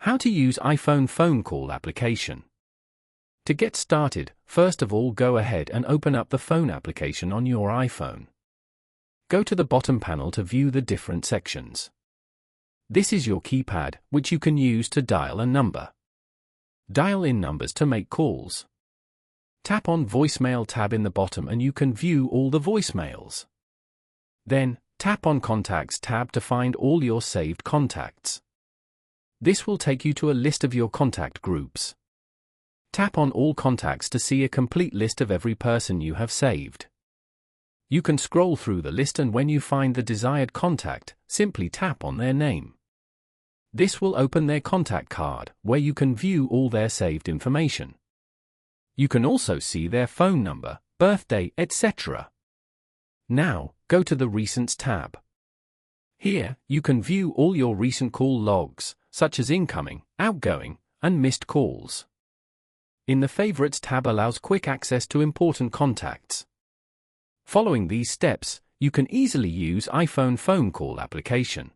How to use iPhone phone call application. To get started, first of all go ahead and open up the phone application on your iPhone. Go to the bottom panel to view the different sections. This is your keypad, which you can use to dial a number. Dial in numbers to make calls. Tap on Voicemail tab in the bottom and you can view all the voicemails. Then, tap on Contacts tab to find all your saved contacts. This will take you to a list of your contact groups. Tap on all contacts to see a complete list of every person you have saved. You can scroll through the list and when you find the desired contact, simply tap on their name. This will open their contact card, where you can view all their saved information. You can also see their phone number, birthday, etc. Now, go to the Recents tab. Here, you can view all your recent call logs, such as incoming, outgoing, and missed calls. In the Favorites tab allows quick access to important contacts. Following these steps, you can easily use iPhone phone call application.